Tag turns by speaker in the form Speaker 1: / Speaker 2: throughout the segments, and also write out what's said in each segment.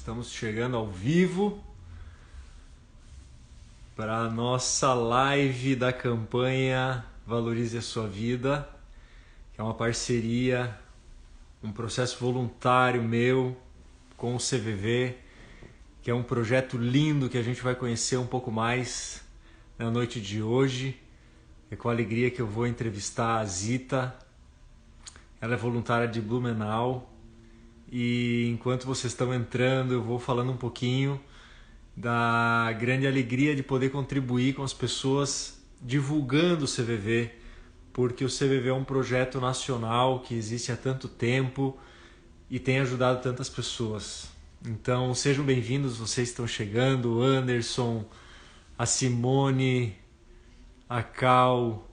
Speaker 1: Estamos chegando ao vivo para a nossa live da campanha Valorize a Sua Vida, que é uma parceria, um processo voluntário meu com o CVV, que é um projeto lindo que a gente vai conhecer um pouco mais na noite de hoje. É com alegria que eu vou entrevistar a Zita. Ela é voluntária de Blumenau. E enquanto vocês estão entrando, eu vou falando um pouquinho da grande alegria de poder contribuir com as pessoas divulgando o CVV, porque o CVV é um projeto nacional que existe há tanto tempo e tem ajudado tantas pessoas. Então sejam bem-vindos, vocês estão chegando, o Anderson, a Simone, a Cal,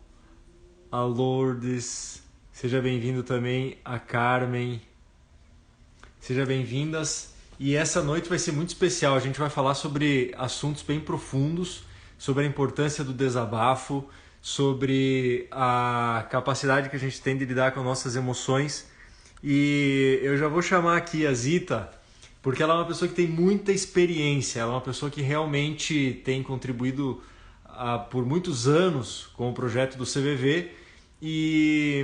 Speaker 1: a Lourdes, seja bem-vindo também a Carmen. Sejam bem-vindas. E essa noite vai ser muito especial. A gente vai falar sobre assuntos bem profundos, sobre a importância do desabafo, sobre a capacidade que a gente tem de lidar com nossas emoções. E eu já vou chamar aqui a Zita, porque ela é uma pessoa que tem muita experiência, ela é uma pessoa que realmente tem contribuído por muitos anos com o projeto do CVV. E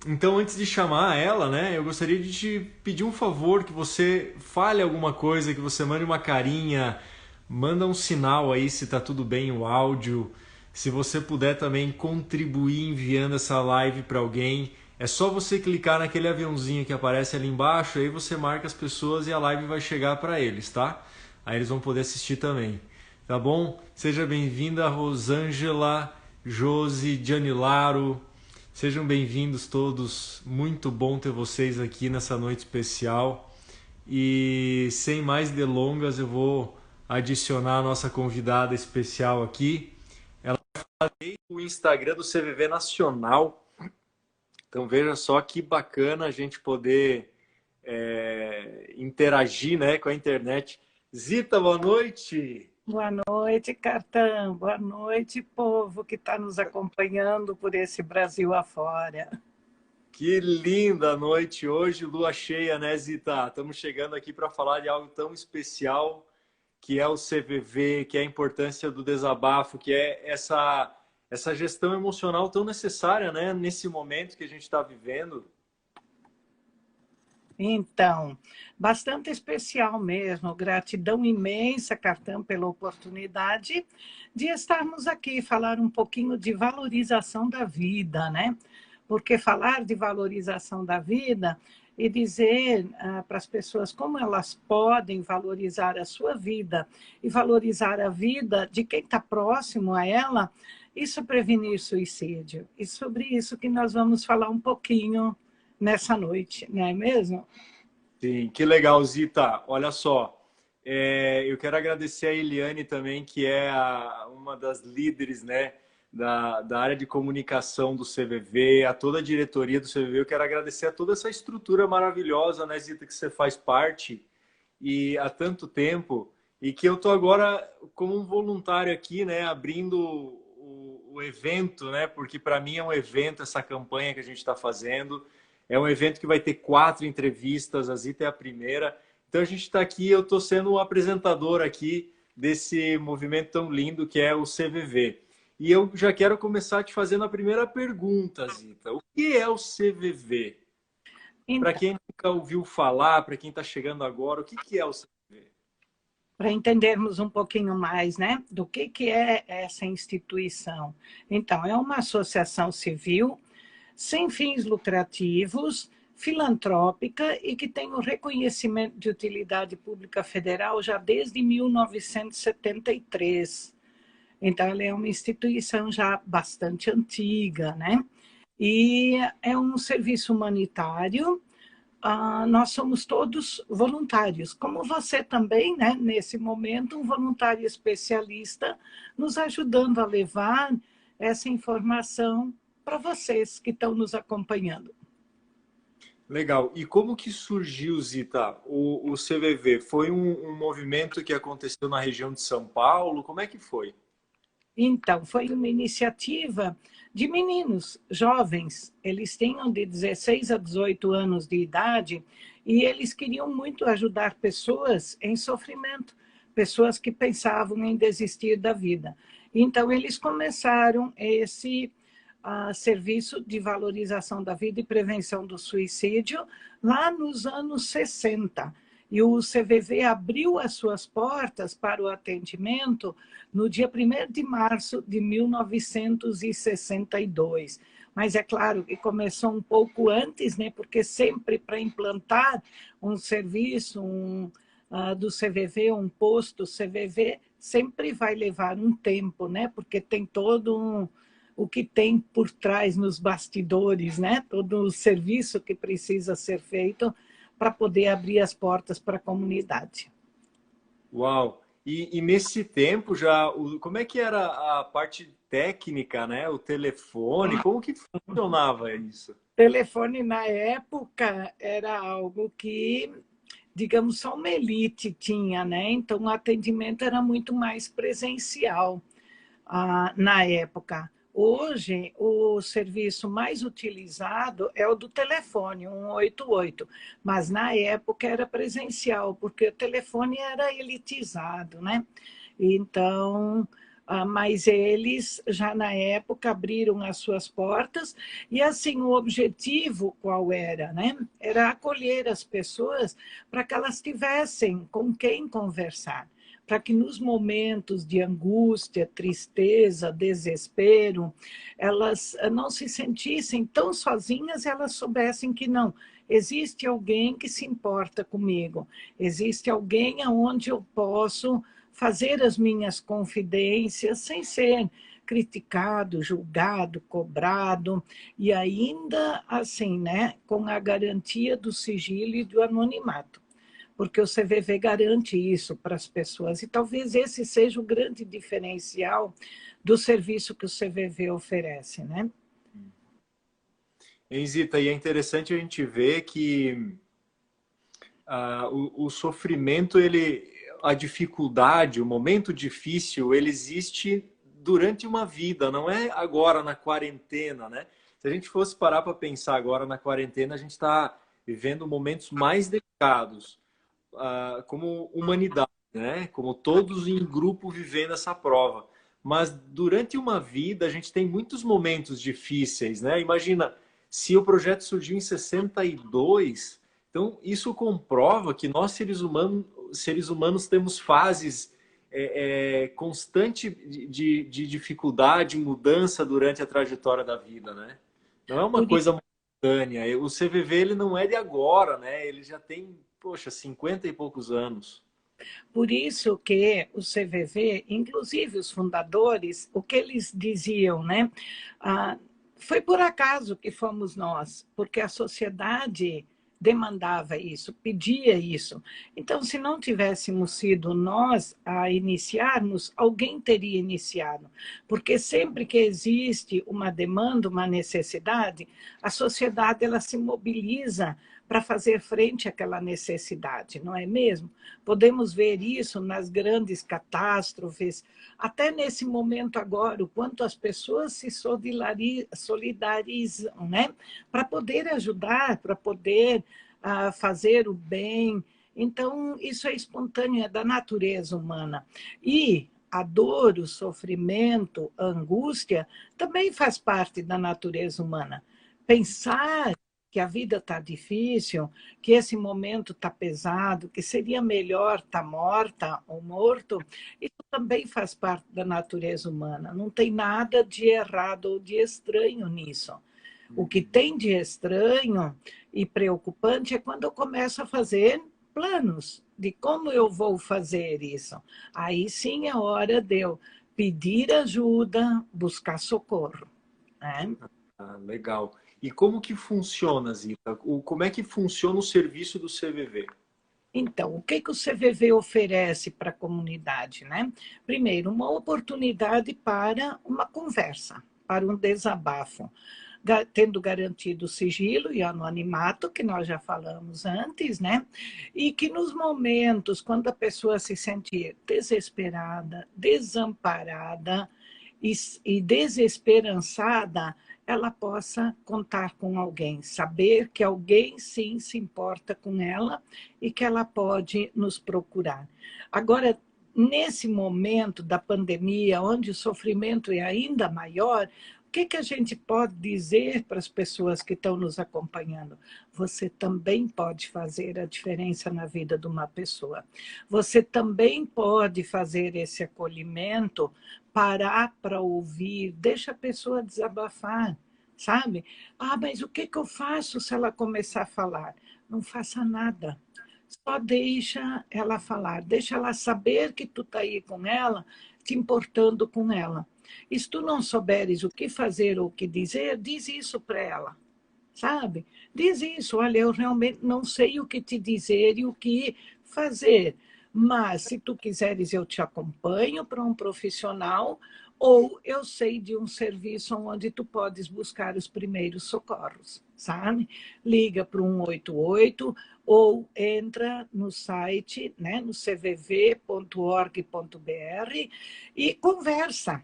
Speaker 1: então, antes de chamar ela, né, eu gostaria de te pedir um favor, que você fale alguma coisa, que você mande uma carinha, manda um sinal aí se tá tudo bem o áudio. Se você puder também contribuir enviando essa live para alguém, é só você clicar naquele aviãozinho que aparece ali embaixo, aí você marca as pessoas e a live vai chegar para eles, tá? Aí eles vão poder assistir também, tá bom? Seja bem-vinda, Rosângela, Josi, Gianilaro. Sejam bem-vindos todos, muito bom ter vocês aqui nessa noite especial. E sem mais delongas, eu vou adicionar a nossa convidada especial aqui. Ela tem o Instagram do CVV Nacional, então veja só que bacana a gente poder interagir, né, com a internet. Zita, boa noite!
Speaker 2: Boa noite, Cartão. Boa noite, povo que está nos acompanhando por esse Brasil afora.
Speaker 1: Que linda noite hoje, lua cheia, né, Zita? Estamos chegando aqui para falar de algo tão especial, que é o CVV, que é a importância do desabafo, que é essa gestão emocional tão necessária, né, nesse momento que a gente está vivendo.
Speaker 2: Então, bastante especial mesmo. Gratidão imensa, Cartão, pela oportunidade de estarmos aqui, falar um pouquinho de valorização da vida, né? Porque falar de valorização da vida e dizer para as pessoas como elas podem valorizar a sua vida e valorizar a vida de quem está próximo a ela, isso prevenir suicídio. E sobre isso que nós vamos falar um pouquinho nessa noite, não é mesmo?
Speaker 1: Sim, que legal, Zita. Olha só, eu quero agradecer a Eliane também, que é uma das líderes, né, da área de comunicação do CVV, a toda a diretoria do CVV. Eu quero agradecer a toda essa estrutura maravilhosa, né, Zita, que você faz parte e há tanto tempo, e que eu estou agora como um voluntário aqui, né, abrindo o evento, né, porque para mim é um evento essa campanha que a gente está fazendo. É um evento que vai ter 4 entrevistas, a Zita é a primeira. Então a gente está aqui, eu estou sendo um apresentador aqui desse movimento tão lindo que é o CVV. E eu já quero começar te fazendo a primeira pergunta, Zita. O que é o CVV? Para
Speaker 2: Então,
Speaker 1: quem nunca ouviu falar, para quem está chegando agora, o que é o CVV?
Speaker 2: para entendermos um pouquinho mais, né, do que é essa instituição. Então, é uma associação civil sem fins lucrativos, filantrópica e que tem o reconhecimento de utilidade pública federal já desde 1973. Então, ela é uma instituição já bastante antiga, né? E é um serviço humanitário. Nós somos todos voluntários, como você também, né? Nesse momento, um voluntário especialista nos ajudando a levar essa informação para vocês que estão nos acompanhando.
Speaker 1: Legal. E como que surgiu, Zita, o CVV? Foi um movimento que aconteceu na região de São Paulo? Como é que foi?
Speaker 2: Então, foi uma iniciativa de meninos jovens, eles tinham de 16 a 18 anos de idade e eles queriam muito ajudar pessoas em sofrimento, pessoas que pensavam em desistir da vida. Então, eles começaram esse serviço de valorização da vida e prevenção do suicídio lá nos anos 60. E o CVV abriu as suas portas para o atendimento no dia 1º de março de 1962. Mas é claro que começou um pouco antes, né? Porque sempre para implantar um serviço do CVV, um posto CVV, sempre vai levar um tempo, né? Porque tem todo o que tem por trás nos bastidores, né? Todo o serviço que precisa ser feito para poder abrir as portas para a comunidade.
Speaker 1: Uau! E nesse tempo já, como é que era a parte técnica, né? O telefone, como que funcionava isso?
Speaker 2: Telefone na época era algo que, digamos, só uma elite tinha, né? Então o atendimento era muito mais presencial na época. Hoje, o serviço mais utilizado é o do telefone, 188, mas na época era presencial, porque o telefone era elitizado, né? Então, mas eles já na época abriram as suas portas e assim o objetivo qual era, né? Era acolher as pessoas para que elas tivessem com quem conversar, para que nos momentos de angústia, tristeza, desespero, elas não se sentissem tão sozinhas, elas soubessem que não, existe alguém que se importa comigo, existe alguém aonde eu posso fazer as minhas confidências sem ser criticado, julgado, cobrado, e ainda assim, né, com a garantia do sigilo e do anonimato, porque o CVV garante isso para as pessoas. E talvez esse seja o grande diferencial do serviço que o CVV oferece, né?
Speaker 1: Zita, e é interessante a gente ver que o sofrimento, a dificuldade, o momento difícil, ele existe durante uma vida, não é agora na quarentena, né? Se a gente fosse parar para pensar agora na quarentena, a gente está vivendo momentos mais delicados, como humanidade, né? Como todos em grupo vivendo essa prova. Mas durante uma vida, a gente tem muitos momentos difíceis, né? Imagina, se o projeto surgiu em 62, então isso comprova que nós, seres humanos temos fases constante de dificuldade, mudança durante a trajetória da vida, né? Não é uma
Speaker 2: Por
Speaker 1: coisa momentânea. O CVV ele não é de agora, né? Ele já tem, poxa, 50 e poucos anos.
Speaker 2: Por isso que o CVV, inclusive os fundadores, o que eles diziam, né? Foi por acaso que fomos nós, porque a sociedade demandava isso, pedia isso. Então, se não tivéssemos sido nós a iniciarmos, alguém teria iniciado. Porque sempre que existe uma demanda, uma necessidade, a sociedade ela se mobiliza para fazer frente àquela necessidade, não é mesmo? Podemos ver isso nas grandes catástrofes, até nesse momento agora, o quanto as pessoas se solidarizam, né? Para poder ajudar, para poder fazer o bem. Então, isso é espontâneo, é da natureza humana. E a dor, o sofrimento, a angústia, também faz parte da natureza humana. Pensar que a vida está difícil, que esse momento está pesado, que seria melhor estar morta ou morto, isso também faz parte da natureza humana. Não tem nada de errado ou de estranho nisso. O que tem de estranho e preocupante é quando eu começo a fazer planos de como eu vou fazer isso. Aí sim é hora de eu pedir ajuda, buscar socorro, né?
Speaker 1: Legal. E como que funciona, Zita? Como é que funciona o serviço do CVV?
Speaker 2: Então, o que o CVV oferece para a comunidade, né? Primeiro, uma oportunidade para uma conversa, para um desabafo, tendo garantido o sigilo e anonimato, que nós já falamos antes, né? E que nos momentos quando a pessoa se sentir desesperada, desamparada, e desesperançada, ela possa contar com alguém, saber que alguém sim se importa com ela e que ela pode nos procurar. Agora, nesse momento da pandemia, onde o sofrimento é ainda maior, o que a gente pode dizer para as pessoas que estão nos acompanhando? Você também pode fazer a diferença na vida de uma pessoa. Você também pode fazer esse acolhimento, parar para ouvir, deixa a pessoa desabafar, sabe? Ah, mas o que eu faço se ela começar a falar? Não faça nada. Só deixa ela falar, deixa ela saber que tu está aí com ela, te importando com ela. E se tu não souberes o que fazer ou o que dizer, diz isso para ela, sabe? Diz isso, olha, eu realmente não sei o que te dizer e o que fazer, mas se tu quiseres eu te acompanho para um profissional ou eu sei de um serviço onde tu podes buscar os primeiros socorros, sabe? Liga para o 188 ou entra no site, né, no cvv.org.br e conversa,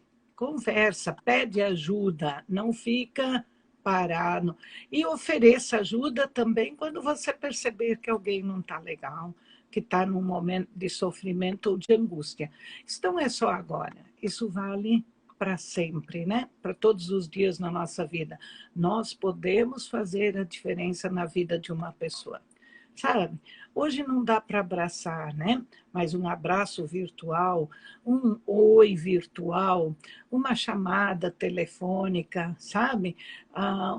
Speaker 2: pede ajuda, não fica parado. E ofereça ajuda também quando você perceber que alguém não está legal, que está num momento de sofrimento ou de angústia. Isso não é só agora, isso vale para sempre, né? Para todos os dias na nossa vida. Nós podemos fazer a diferença na vida de uma pessoa. Sabe? Hoje não dá para abraçar, né? Mas um abraço virtual, um oi virtual, uma chamada telefônica, sabe?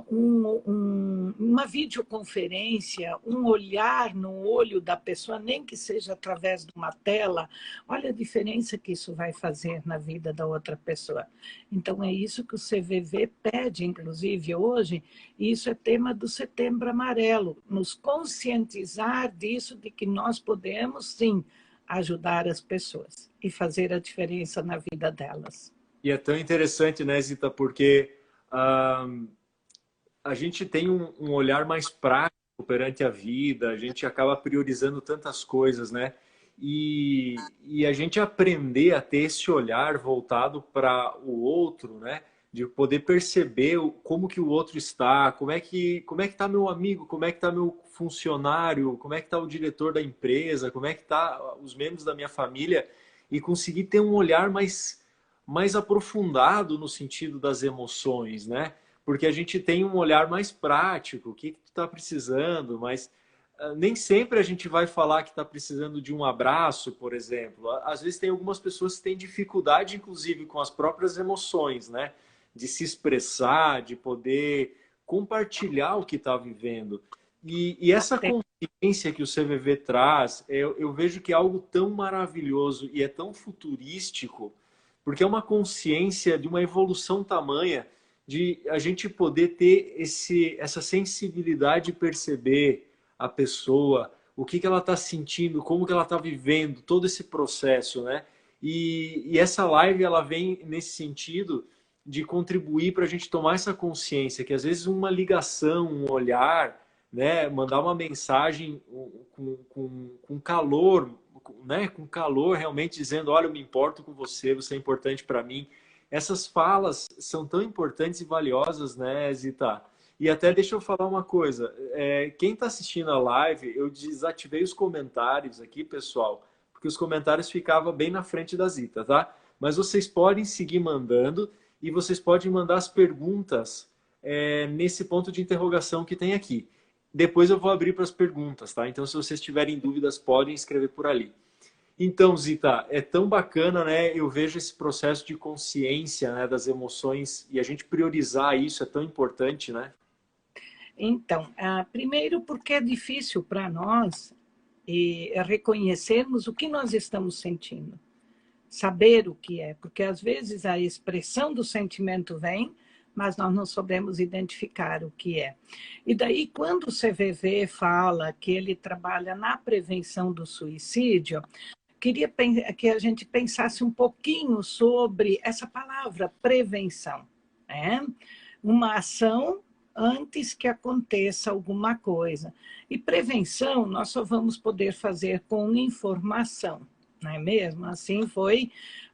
Speaker 2: Uma videoconferência, um olhar no olho da pessoa, nem que seja através de uma tela, olha a diferença que isso vai fazer na vida da outra pessoa. Então, é isso que o CVV pede, inclusive, hoje, e isso é tema do Setembro Amarelo, nos conscientizar disso, de que nós podemos, sim, ajudar as pessoas e fazer a diferença na vida delas.
Speaker 1: E é tão interessante, né, Zita, porque ah, a gente tem um olhar mais prático perante a vida, a gente acaba priorizando tantas coisas, né? E a gente aprender a ter esse olhar voltado para o outro, né? De poder perceber como que o outro está, como é que está meu amigo, como é que está meu funcionário, como é que está o diretor da empresa, como é que está os membros da minha família, e conseguir ter um olhar mais aprofundado no sentido das emoções, né? Porque a gente tem um olhar mais prático, o que tu está precisando, mas nem sempre a gente vai falar que está precisando de um abraço, por exemplo. Às vezes tem algumas pessoas que têm dificuldade, inclusive, com as próprias emoções, né? De se expressar, de poder compartilhar o que está vivendo. E essa consciência que o CVV traz, eu vejo que é algo tão maravilhoso e é tão futurístico, porque é uma consciência de uma evolução tamanha de a gente poder ter essa sensibilidade de perceber a pessoa, o que ela está sentindo, como que ela está vivendo, todo esse processo, né? E essa live, ela vem nesse sentido de contribuir para a gente tomar essa consciência, que às vezes uma ligação, um olhar, né? Mandar uma mensagem com calor, né? Com calor, realmente dizendo, olha, eu me importo com você, você é importante para mim. Essas falas são tão importantes e valiosas, né, Zita? E até deixa eu falar uma coisa. Quem está assistindo a live, eu desativei os comentários aqui, pessoal, porque os comentários ficavam bem na frente da Zita, tá? Mas vocês podem seguir mandando e vocês podem mandar as perguntas nesse ponto de interrogação que tem aqui. Depois eu vou abrir para as perguntas, tá? Então, se vocês tiverem dúvidas, podem escrever por ali. Então, Zita, é tão bacana, né? Eu vejo esse processo de consciência, né, das emoções, e a gente priorizar isso é tão importante, né?
Speaker 2: Então, primeiro porque é difícil para nós reconhecermos o que nós estamos sentindo, saber o que é, porque às vezes a expressão do sentimento vem, mas nós não sabemos identificar o que é. E daí, quando o CVV fala que ele trabalha na prevenção do suicídio, queria que a gente pensasse um pouquinho sobre essa palavra prevenção, né? Uma ação antes que aconteça alguma coisa. E prevenção nós só vamos poder fazer com informação, não é mesmo? Assim foi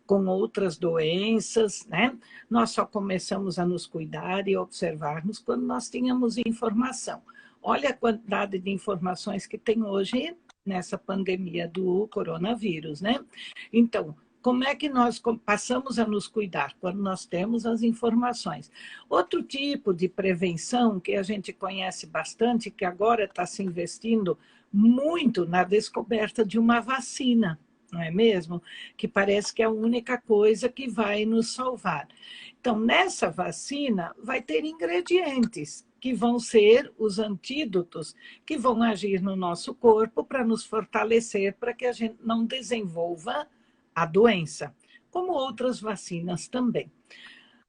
Speaker 2: com outras doenças, né? Nós só começamos a nos cuidar e observarmos quando nós tínhamos informação. Olha a quantidade de informações que tem hoje nessa pandemia do coronavírus, né? Então, como é que nós passamos a nos cuidar? Quando nós temos as informações. Outro tipo de prevenção que a gente conhece bastante, que agora está se investindo muito na descoberta de uma vacina, não é mesmo? Que parece que é a única coisa que vai nos salvar. Então, nessa vacina, vai ter ingredientes que vão ser os antídotos que vão agir no nosso corpo para nos fortalecer, para que a gente não desenvolva a doença, como outras vacinas também.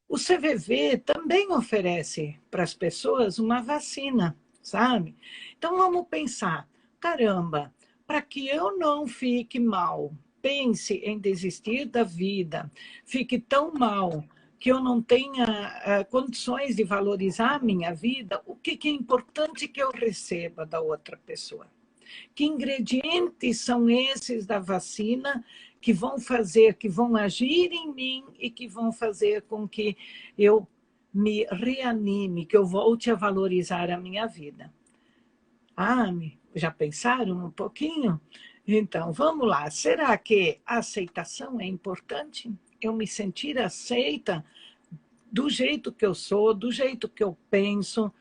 Speaker 2: O CVV também oferece para as pessoas uma vacina, sabe? Então vamos pensar, caramba, para que eu não fique mal, pense em desistir da vida, fique tão mal que eu não tenha condições de valorizar a minha vida, o que é importante que eu receba da outra pessoa? Que ingredientes são esses da vacina que vão fazer, que vão agir em mim e que vão fazer com que eu me reanime, que eu volte a valorizar a minha vida? Ah, já pensaram um pouquinho? Então, vamos lá. Será que a aceitação é importante? Eu me sentir aceita do jeito que eu sou, do jeito que eu penso,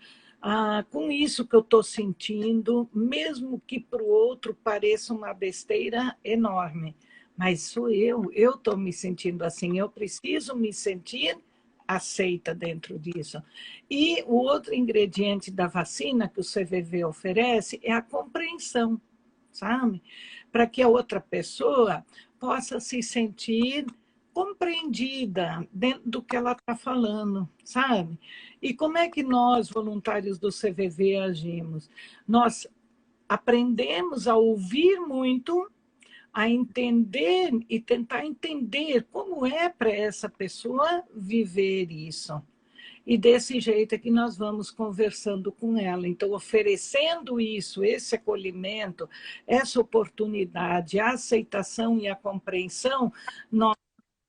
Speaker 2: com isso que eu estou sentindo, mesmo que para o outro pareça uma besteira enorme. Mas sou eu estou me sentindo assim, eu preciso me sentir aceita dentro disso. E o outro ingrediente da vacina que o CVV oferece é a compreensão, sabe? Para que a outra pessoa possa se sentir compreendida dentro do que ela está falando, sabe? E como é que nós, voluntários do CVV, agimos? Nós aprendemos a ouvir muito, a entender e tentar entender como é para essa pessoa viver isso. E desse jeito é que nós vamos conversando com ela. Então, oferecendo isso, esse acolhimento, essa oportunidade, a aceitação e a compreensão, nós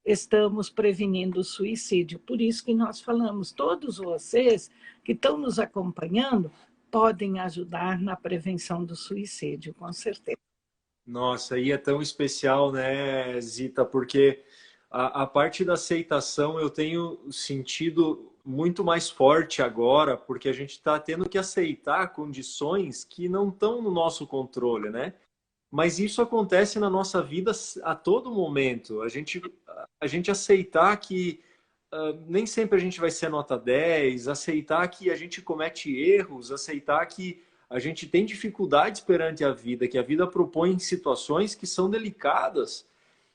Speaker 2: estamos prevenindo o suicídio. Por isso que nós falamos, todos vocês que estão nos acompanhando podem ajudar na prevenção do suicídio, com certeza.
Speaker 1: Nossa, aí é tão especial, né, Zita? Porque a parte da aceitação eu tenho sentido muito mais forte agora, porque a gente está tendo que aceitar condições que não estão no nosso controle, né? Mas isso acontece na nossa vida a todo momento. A gente aceitar que nem sempre a gente vai ser nota 10, aceitar que a gente comete erros, aceitar que a gente tem dificuldades perante a vida, que a vida propõe situações que são delicadas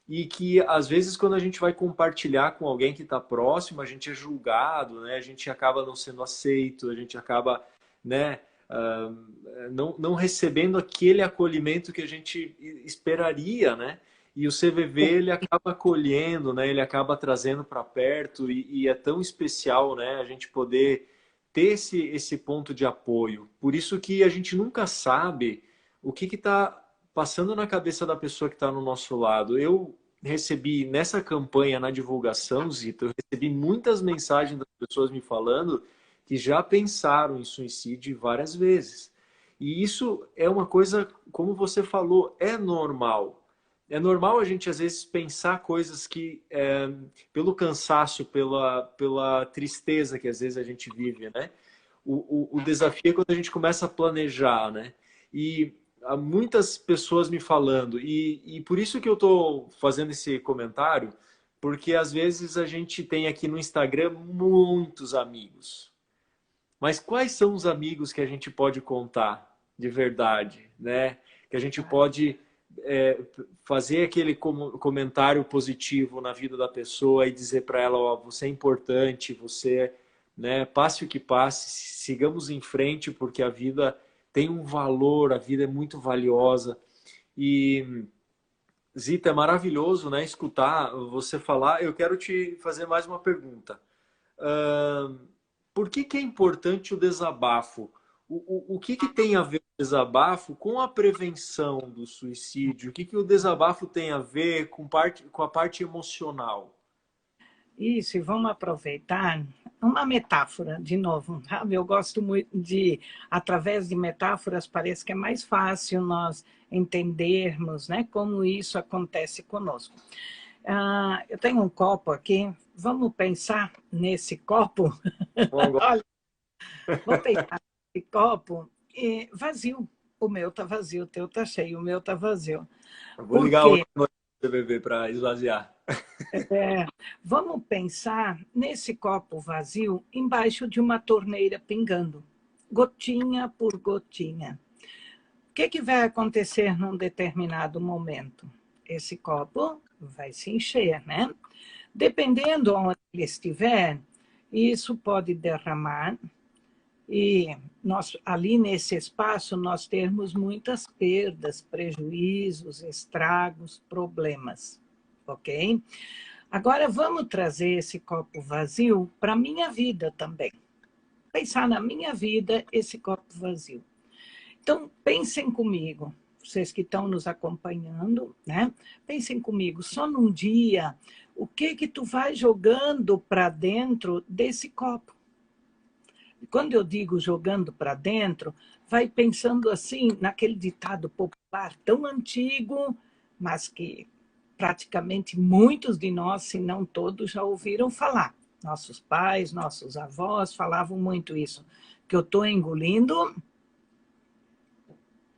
Speaker 1: e que, às vezes, quando a gente vai compartilhar com alguém que está próximo, a gente é julgado, né? A gente acaba não sendo aceito, a gente acaba, né, não recebendo aquele acolhimento que a gente esperaria, né? E o CVV ele acaba acolhendo, né? Ele acaba trazendo para perto e é tão especial, né? A gente poder ter esse ponto de apoio. Por isso que a gente nunca sabe o que está passando na cabeça da pessoa que está no nosso lado. Eu recebi nessa campanha, na divulgação, Zita, eu recebi muitas mensagens das pessoas me falando que já pensaram em suicídio várias vezes. E isso é uma coisa, como você falou, é normal. É normal a gente, às vezes, pensar coisas que, pelo cansaço, pela tristeza que às vezes a gente vive, né? O desafio é quando a gente começa a planejar, né? E há muitas pessoas me falando, e por isso que eu estou fazendo esse comentário, porque às vezes a gente tem aqui no Instagram muitos amigos. Mas quais são os amigos que a gente pode contar de verdade, né? Que a gente pode fazer aquele comentário positivo na vida da pessoa e dizer para ela, ó, você é importante, você, né, passe o que passe, sigamos em frente porque a vida tem um valor, a vida é muito valiosa. E Zita, é maravilhoso, né, escutar você falar. Eu quero te fazer mais uma pergunta. Por que é importante o desabafo? O que que tem a ver o desabafo com a prevenção do suicídio? O que que o desabafo tem a ver com a parte emocional?
Speaker 2: Isso, e vamos aproveitar uma metáfora, de novo. Sabe? Eu gosto muito de, através de metáforas, parece que é mais fácil nós entendermos, né, como isso acontece conosco. Eu tenho um copo aqui, vamos pensar nesse copo.
Speaker 1: Bom,
Speaker 2: Olha, vamos pensar nesse copo vazio. O meu está vazio, o teu está cheio, o meu está vazio.
Speaker 1: eu vou
Speaker 2: Por
Speaker 1: ligar hoje
Speaker 2: quê?
Speaker 1: à noite para beber para esvaziar.
Speaker 2: Vamos pensar nesse copo vazio embaixo de uma torneira pingando, gotinha por gotinha. O que vai acontecer num determinado momento? Esse copo vai se encher, né? Dependendo onde ele estiver, isso pode derramar e nós, ali nesse espaço nós termos muitas perdas, prejuízos, estragos, problemas, ok? Agora vamos trazer esse copo vazio para a minha vida também. Pensar na minha vida, esse copo vazio. Então, pensem comigo, vocês que estão nos acompanhando, né? Pensem comigo, só num dia, o que que tu vai jogando para dentro desse copo? Quando eu digo jogando para dentro, vai pensando assim, naquele ditado popular tão antigo, mas que praticamente muitos de nós, se não todos, já ouviram falar. Nossos pais, nossos avós falavam muito isso, que eu estou engolindo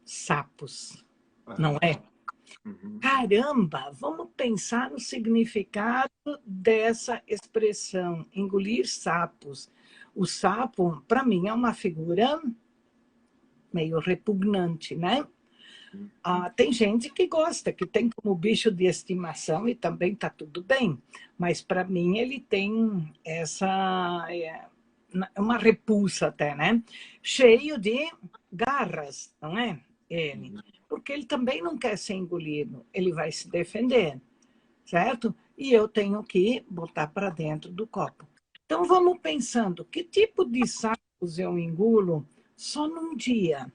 Speaker 2: sapos, não
Speaker 1: Aham.
Speaker 2: é?
Speaker 1: Uhum.
Speaker 2: Caramba, vamos pensar no significado dessa expressão, engolir sapos. O sapo, para mim, é uma figura meio repugnante, né? Tem gente que gosta, que tem como bicho de estimação e também está tudo bem, mas para mim ele tem uma repulsa até, né? Cheio de garras, não é? Ele,
Speaker 1: Uhum.
Speaker 2: porque ele também não quer ser engolido, ele vai se defender, certo? E eu tenho que botar para dentro do copo. Então vamos pensando, que tipo de sapos eu engulo só num dia?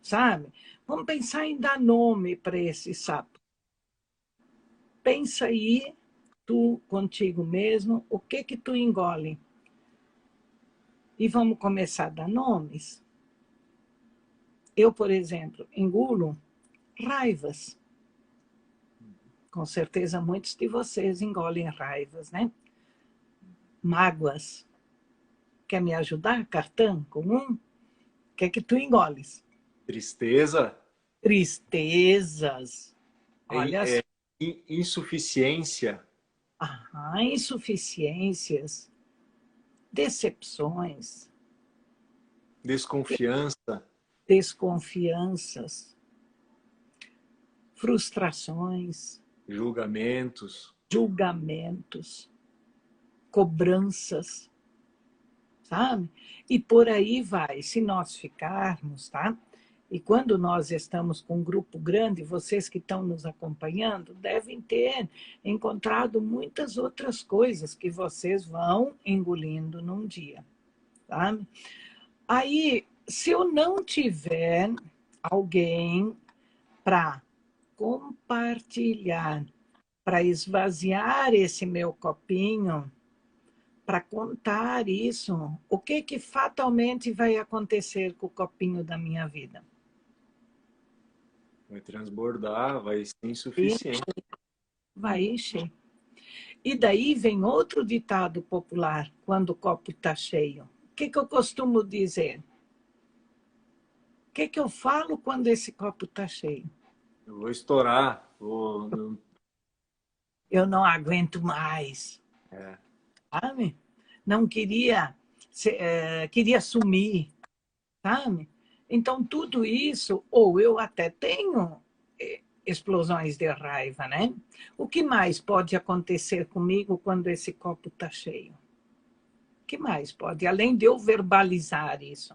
Speaker 2: Sabe? Vamos pensar em dar nome para esse sapo. Pensa aí, tu contigo mesmo, o que que tu engole? E vamos começar a dar nomes. Eu, por exemplo, engulo raivas. Com certeza muitos de vocês engolem raivas, né? Mágoas. Quer me ajudar, Cartão? Com um? O que é que tu engoles?
Speaker 1: Tristeza,
Speaker 2: Tristezas.
Speaker 1: é,
Speaker 2: Olha só.
Speaker 1: é, insuficiência,
Speaker 2: Insuficiências, decepções,
Speaker 1: desconfiança,
Speaker 2: desconfianças, frustrações,
Speaker 1: julgamentos.
Speaker 2: julgamentos, cobranças, sabe? E por aí vai. Se nós ficarmos, tá? E quando nós estamos com um grupo grande, vocês que estão nos acompanhando devem ter encontrado muitas outras coisas que vocês vão engolindo num dia, tá? Aí, se eu não tiver alguém para compartilhar, para esvaziar esse meu copinho, para contar isso, o que que fatalmente vai acontecer com o copinho da minha vida?
Speaker 1: Vai transbordar, vai ser
Speaker 2: E
Speaker 1: insuficiente.
Speaker 2: vai encher. E daí vem outro ditado popular, quando o copo está cheio. O que que eu costumo dizer? O que que eu falo quando esse copo está cheio?
Speaker 1: Eu vou estourar,
Speaker 2: Eu não aguento mais,
Speaker 1: é,
Speaker 2: sabe? Não queria, queria sumir, sabe? Então, tudo isso, ou eu até tenho explosões de raiva, né? O que mais pode acontecer comigo quando esse copo está cheio? O que mais pode? Além de eu verbalizar isso,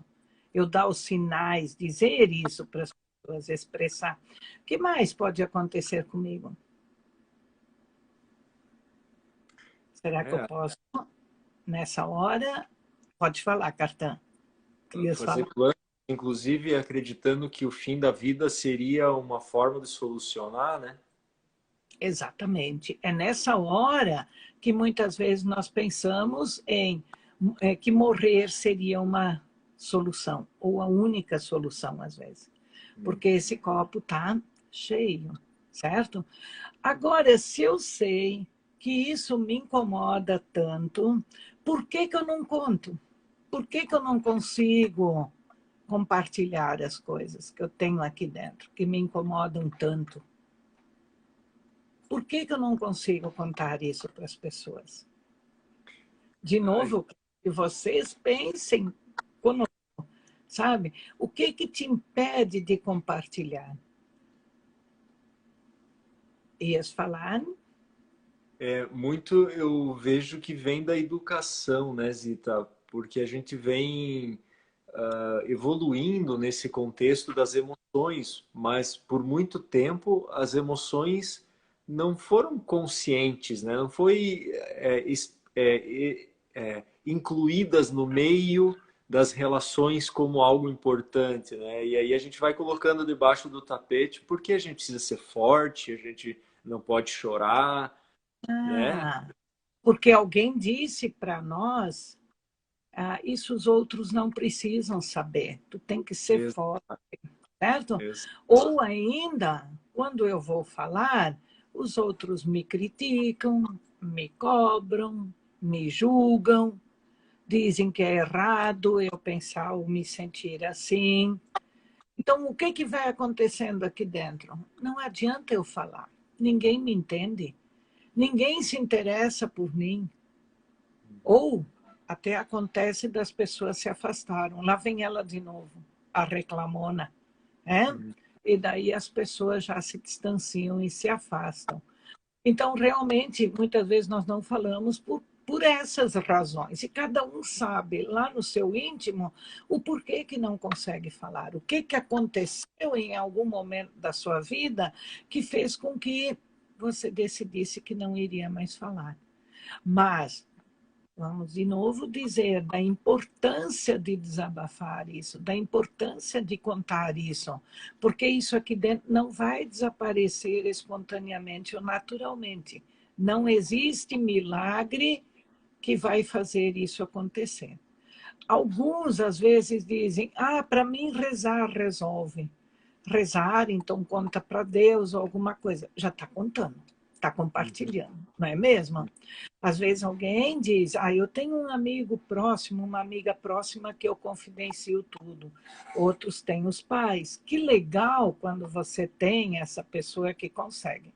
Speaker 2: eu dar os sinais, dizer isso para as pessoas, expressar. O que mais pode acontecer comigo? Será que eu
Speaker 1: é,
Speaker 2: posso, nessa hora? Pode falar, Cartão. Querias
Speaker 1: fazer
Speaker 2: falar?
Speaker 1: inclusive acreditando que o fim da vida seria uma forma de solucionar, né?
Speaker 2: Exatamente. É nessa hora que muitas vezes nós pensamos em que morrer seria uma solução, ou a única solução, às vezes. Porque esse copo está cheio, certo? Agora, se eu sei que isso me incomoda tanto, por que que eu não conto? Por que que eu não consigo compartilhar as coisas que eu tenho aqui dentro, que me incomodam tanto? Por que que eu não consigo contar isso para as pessoas? De novo, que vocês pensem conosco, sabe? O que que te impede de compartilhar? Ias falar?
Speaker 1: Muito eu vejo que vem da educação, né, Zita? Porque a gente vem evoluindo nesse contexto das emoções, mas por muito tempo as emoções não foram conscientes, né? Não foi incluídas no meio das relações como algo importante, né? E aí a gente vai colocando debaixo do tapete porque a gente precisa ser forte, a gente não pode chorar, né?
Speaker 2: Ah, porque alguém disse para nós, isso os outros não precisam saber, tu tem que ser
Speaker 1: Ex-
Speaker 2: forte, certo?
Speaker 1: ex-
Speaker 2: Ou ainda, quando eu vou falar, os outros me criticam, me cobram, me julgam, dizem que é errado eu pensar ou me sentir assim. Então, o que vai acontecendo aqui dentro? Não adianta eu falar, ninguém me entende, ninguém se interessa por mim. Ou até acontece das pessoas se afastaram. Lá vem ela de novo, a reclamona. Né? E daí as pessoas já se distanciam e se afastam. Então, realmente, muitas vezes nós não falamos por essas razões. E cada um sabe lá no seu íntimo o porquê que não consegue falar. O que aconteceu em algum momento da sua vida que fez com que você decidisse que não iria mais falar. Mas vamos de novo dizer da importância de desabafar isso, da importância de contar isso, porque isso aqui dentro não vai desaparecer espontaneamente ou naturalmente. Não existe milagre que vai fazer isso acontecer. Alguns, às vezes, dizem, para mim rezar resolve. Rezar, então conta para Deus ou alguma coisa. Já está contando, está compartilhando, não é mesmo? Às vezes alguém diz, eu tenho um amigo próximo, uma amiga próxima que eu confidencio tudo. Outros têm os pais. Que legal quando você tem essa pessoa que consegue.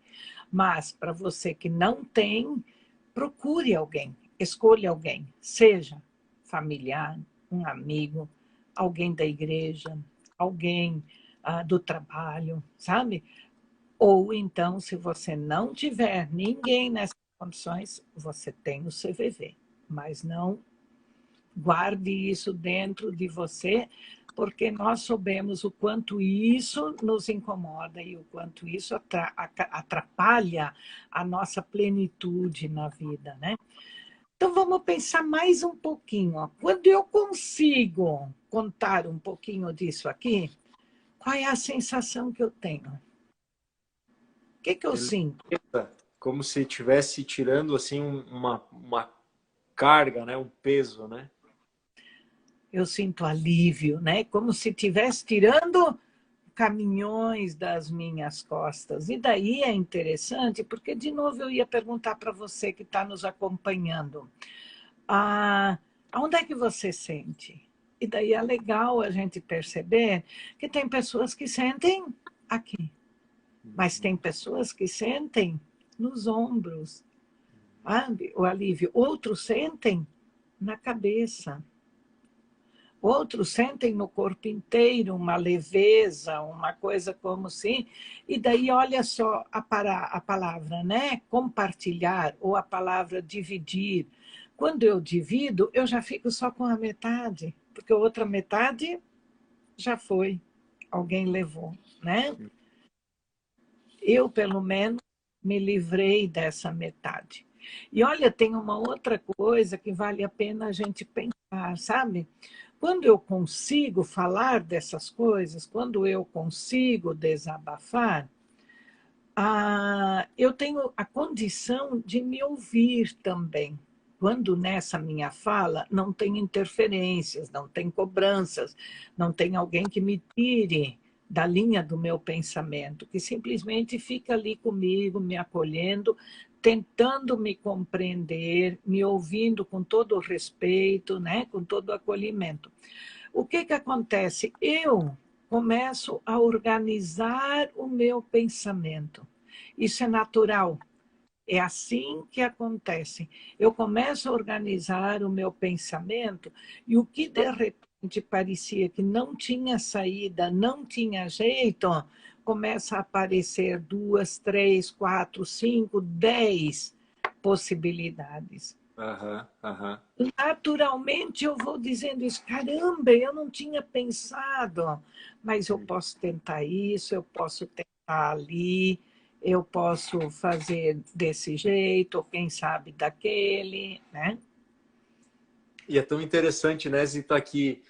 Speaker 2: Mas para você que não tem, procure alguém, escolha alguém, seja familiar, um amigo, alguém da igreja, alguém do trabalho, sabe? Ou então, se você não tiver ninguém nessas condições, você tem o CVV, mas não guarde isso dentro de você, porque nós sabemos o quanto isso nos incomoda e o quanto isso atrapalha a nossa plenitude na vida, né? Então vamos pensar mais um pouquinho. Ó. Quando eu consigo contar um pouquinho disso aqui, qual é a sensação que eu tenho? O que eu sinto?
Speaker 1: Como se estivesse tirando assim uma carga, né? Um peso, né?
Speaker 2: Eu sinto alívio, né? Como se estivesse tirando caminhões das minhas costas. E daí é interessante, porque, de novo, eu ia perguntar para você que está nos acompanhando, aonde é que você sente? E daí é legal a gente perceber que tem pessoas que sentem aqui, mas tem pessoas que sentem nos ombros, sabe? O alívio. Outros sentem na cabeça. Outros sentem no corpo inteiro uma leveza, uma coisa como assim. E daí, olha só a palavra, né? Compartilhar, ou a palavra dividir. Quando eu divido, eu já fico só com a metade, porque a outra metade já foi, alguém levou, né? Eu, pelo menos, me livrei dessa metade. E olha, tem uma outra coisa que vale a pena a gente pensar, sabe? Quando eu consigo falar dessas coisas, quando eu consigo desabafar, eu tenho a condição de me ouvir também. Quando nessa minha fala não tem interferências, não tem cobranças, não tem alguém que me tire da linha do meu pensamento, que simplesmente fica ali comigo, me acolhendo, tentando me compreender, me ouvindo com todo o respeito, né, com todo o acolhimento. O que que acontece? Eu começo a organizar o meu pensamento. Isso é natural. É assim que acontece. Eu começo a organizar o meu pensamento e o que de repente parecia que não tinha saída, não tinha jeito, começa a aparecer 2, 3, 4, 5, 10 possibilidades.
Speaker 1: Aham, aham.
Speaker 2: Naturalmente eu vou dizendo isso, caramba, eu não tinha pensado, mas eu posso tentar isso, eu posso tentar ali, eu posso fazer desse jeito, ou quem sabe daquele, né?
Speaker 1: E é tão interessante, né, Zita, que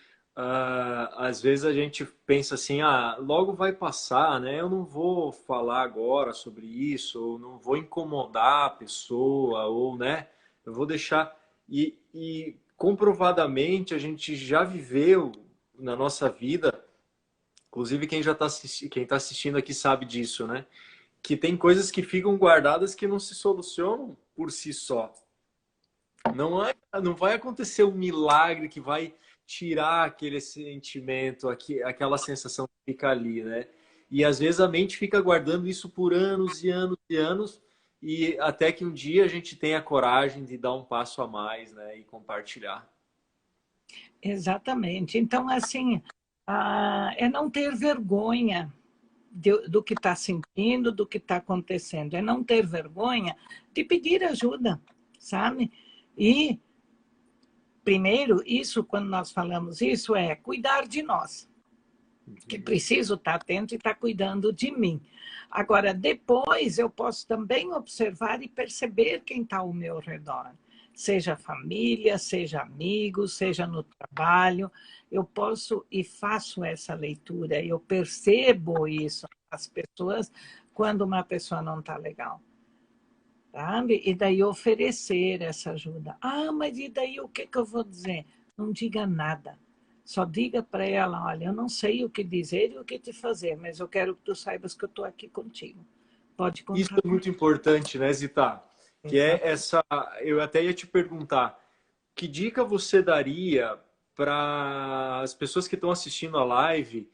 Speaker 1: às vezes a gente pensa assim, logo vai passar, né? Eu não vou falar agora sobre isso, ou não vou incomodar a pessoa, ou, né? Eu vou deixar. E comprovadamente a gente já viveu na nossa vida, inclusive quem já está quem tá assistindo aqui sabe disso, né? Que tem coisas que ficam guardadas que não se solucionam por si só. Não vai acontecer um milagre que vai tirar aquele sentimento, aquela sensação que fica ali, né? E às vezes a mente fica guardando isso por anos e anos e anos, e até que um dia a gente tenha coragem de dar um passo a mais, né? E compartilhar.
Speaker 2: Exatamente. Então, assim, é não ter vergonha do que está sentindo, do que está acontecendo, é não ter vergonha de pedir ajuda, sabe? E primeiro, isso, quando nós falamos isso, é cuidar de nós, que preciso estar atento e estar cuidando de mim. Agora, depois, eu posso também observar e perceber quem está ao meu redor, seja família, seja amigos, seja no trabalho. Eu posso e faço essa leitura, eu percebo isso, as pessoas, quando uma pessoa não está legal. Sabe? E daí oferecer essa ajuda. Mas e daí o que, que eu vou dizer? Não diga nada. Só diga para ela, olha, eu não sei o que dizer e o que te fazer, mas eu quero que tu saibas que eu estou aqui contigo. Pode
Speaker 1: Isso
Speaker 2: contar
Speaker 1: é muito importante, né, Zita? Que
Speaker 2: comigo.
Speaker 1: é essa. Eu até ia te perguntar, que dica você daria para as pessoas que estão assistindo a live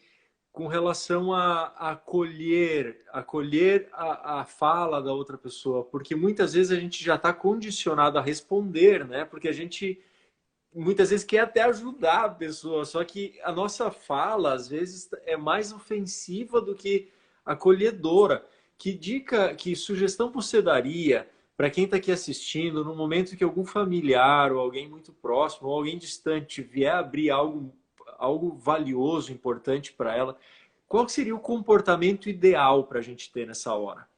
Speaker 1: com relação a acolher a fala da outra pessoa? Porque muitas vezes a gente já está condicionado a responder, né? Porque a gente muitas vezes quer até ajudar a pessoa, só que a nossa fala às vezes é mais ofensiva do que acolhedora. Que dica, que sugestão você daria para quem está aqui assistindo no momento que algum familiar ou alguém muito próximo ou alguém distante vier abrir algo valioso, importante para ela? Qual seria o comportamento ideal para a gente ter nessa hora?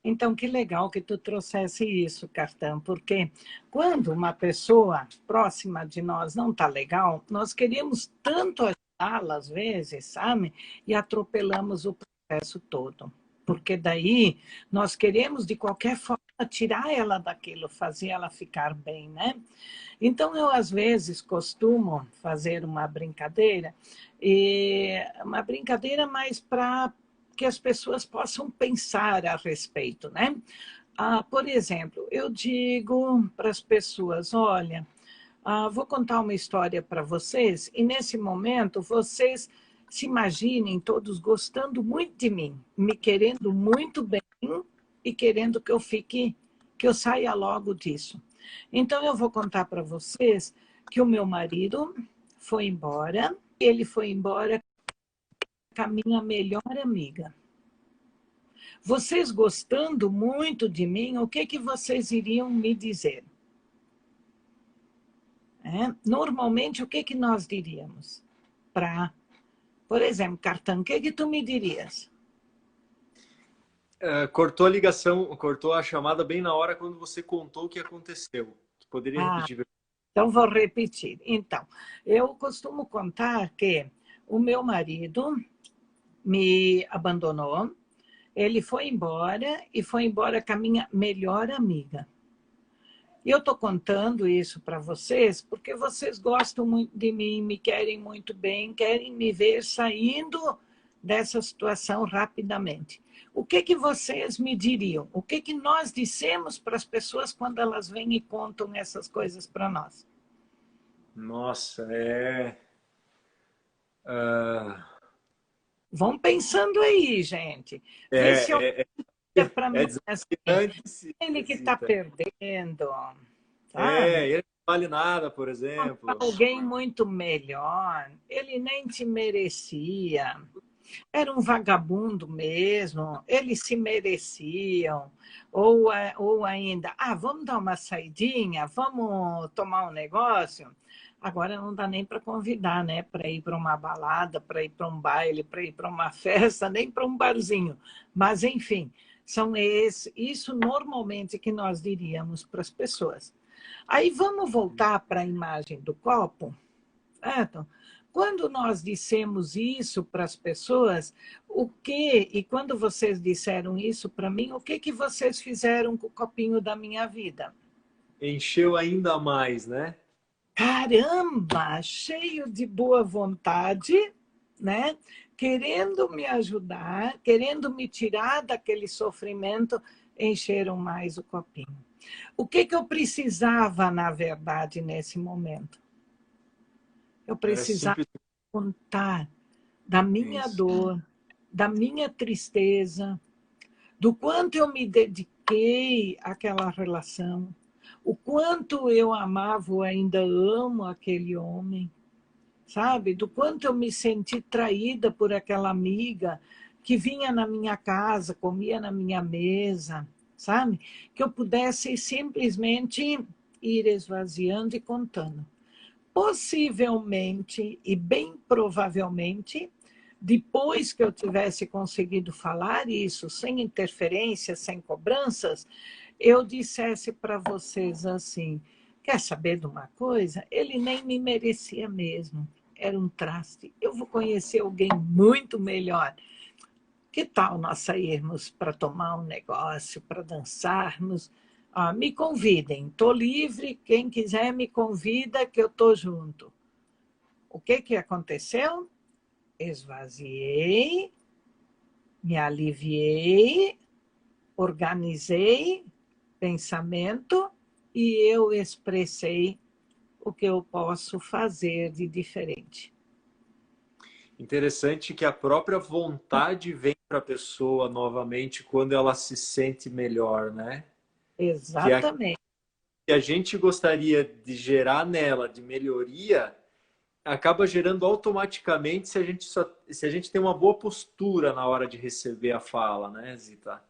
Speaker 2: Então, que legal que tu trouxesse isso, Cartão, porque quando uma pessoa próxima de nós não está legal, nós queremos tanto ajudá-la, às vezes, sabe? E atropelamos o processo todo. Porque daí nós queremos, de qualquer forma, tirar ela daquilo, fazer ela ficar bem, né? Então, eu, às vezes, costumo fazer uma brincadeira mais para que as pessoas possam pensar a respeito, né? Por exemplo, eu digo para as pessoas, olha, vou contar uma história para vocês e nesse momento vocês se imaginem todos gostando muito de mim, me querendo muito bem e querendo que eu fique, que eu saia logo disso. Então eu vou contar para vocês que o meu marido foi embora, ele foi embora com a minha melhor amiga. Vocês gostando muito de mim, o que, que vocês iriam me dizer? Normalmente, o que, que nós diríamos? Por exemplo, Cartão, o que, que tu me dirias?
Speaker 1: Cortou a ligação, cortou a chamada bem na hora quando você contou o que aconteceu. Poderia
Speaker 2: Ah,
Speaker 1: repetir?
Speaker 2: Então, vou repetir. Então, eu costumo contar que o meu marido me abandonou, ele foi embora e foi embora com a minha melhor amiga. E eu estou contando isso para vocês porque vocês gostam muito de mim, me querem muito bem, querem me ver saindo dessa situação rapidamente. O que que vocês me diriam? O que que nós dissemos para as pessoas quando elas vêm e contam essas coisas para nós?
Speaker 1: Nossa, é. ah,
Speaker 2: Vão pensando aí, gente. Vê se
Speaker 1: é, é,
Speaker 2: olha para mim
Speaker 1: é
Speaker 2: assim,
Speaker 1: desafiante,
Speaker 2: ele que está
Speaker 1: Zita.
Speaker 2: perdendo, sabe?
Speaker 1: Ele não vale nada, por exemplo.
Speaker 2: Alguém muito melhor, ele nem te merecia. Era um vagabundo mesmo, eles se mereciam. Ou ainda, vamos dar uma saidinha, vamos tomar um negócio. Agora não dá nem para convidar, né? Para ir para uma balada, para ir para um baile, para ir para uma festa, nem para um barzinho. Mas, enfim, isso normalmente que nós diríamos para as pessoas. Aí vamos voltar para a imagem do copo, certo? Quando nós dissemos isso para as pessoas, e quando vocês disseram isso para mim, o que vocês fizeram com o copinho da minha vida?
Speaker 1: Encheu ainda mais, né?
Speaker 2: Caramba, cheio de boa vontade, né? Querendo me ajudar, querendo me tirar daquele sofrimento, encheram mais o copinho. O que eu precisava, na verdade, nesse momento? Eu
Speaker 1: Era
Speaker 2: precisava
Speaker 1: simplesmente
Speaker 2: contar da minha
Speaker 1: isso.
Speaker 2: dor, da minha tristeza, do quanto eu me dediquei àquela relação, o quanto eu amava ou ainda amo aquele homem, sabe? Do quanto eu me senti traída por aquela amiga que vinha na minha casa, comia na minha mesa, sabe? Que eu pudesse simplesmente ir esvaziando e contando. Possivelmente e bem provavelmente, depois que eu tivesse conseguido falar isso, sem interferência, sem cobranças, eu dissesse para vocês assim: quer saber de uma coisa? Ele nem me merecia mesmo. Era um traste. Eu vou conhecer alguém muito melhor. Que tal nós sairmos para tomar um negócio, para dançarmos? Me convidem, estou livre, quem quiser me convida que eu estou junto. O que aconteceu? Esvaziei, me aliviei, organizei pensamento e eu expressei o que eu posso fazer de diferente.
Speaker 1: Interessante que a própria vontade vem para a pessoa novamente quando ela se sente melhor, né? Que a,
Speaker 2: Exatamente.
Speaker 1: que a gente gostaria de gerar nela de melhoria acaba gerando automaticamente se a gente tem uma boa postura na hora de receber a fala, né, Zita?